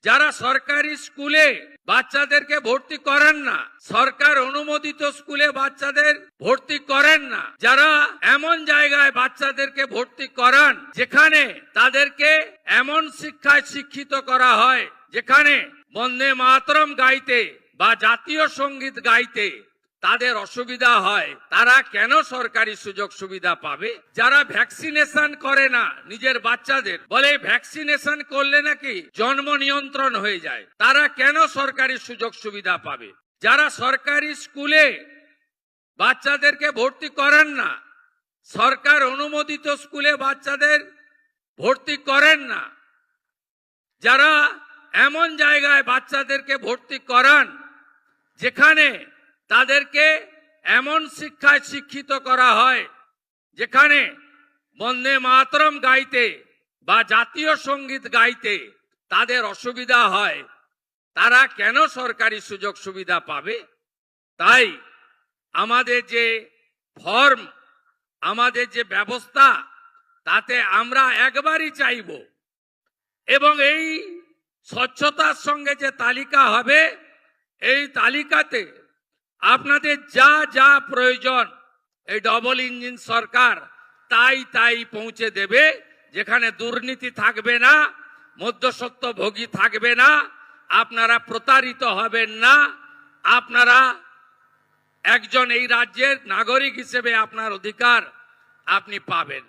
যারা সরকারি স্কুলে বাচ্চাদেরকে ভর্তি করেন না, সরকার অনুমোদিত স্কুলে বাচ্চাদের ভর্তি করেন না, যারা এমন জায়গায় বাচ্চাদেরকে ভর্তি করান যেখানে তাদেরকে এমন শিক্ষায় শিক্ষিত করা হয় যেখানে বন্দে মাতরম গাইতে বা জাতীয় সঙ্গীত গাইতে তাদের অসুবিধা হয়, তারা কেন সরকারি সুযোগ সুবিধা পাবে? যারা ভ্যাকসিনেশন করে না নিজের বাচ্চাদের, বলে ভ্যাকসিনেশন করলে নাকি জন্ম নিয়ন্ত্রণ হয়ে যায়, তারা কেন সরকারি সুযোগ সুবিধা পাবে? যারা সরকারি স্কুলে বাচ্চাদেরকে ভর্তি করেন না, সরকার অনুমোদিত স্কুলে বাচ্চাদের ভর্তি করেন না, যারা এমন জায়গায় বাচ্চাদেরকে ভর্তি করান যেখানে তাদেরকে এমন শিক্ষায় শিক্ষিত করা হয় যেখানে বন্দে মাতরম গাইতে বা জাতীয় সঙ্গীত গাইতে তাদের অসুবিধা হয়, তারা কেন সরকারি সুযোগ সুবিধা পাবে? তাই আমাদের যে ফর্ম, আমাদের যে ব্যবস্থা, তাতে আমরা একবারই চাইব এবং এই স্বচ্ছতার সঙ্গে যে তালিকা হবে, এই তালিকাতে আপনাদের যা যা প্রয়োজন এই ডবল ইঞ্জিন সরকার তাই পৌঁছে দেবে। যেখানে দুর্নীতি থাকবে না, মধ্যস্বত্বভোগী থাকবে না, আপনারা প্রতারিত হবেন না, আপনারা একজন এই রাজ্যের নাগরিক হিসেবে আপনার অধিকার আপনি পাবেন।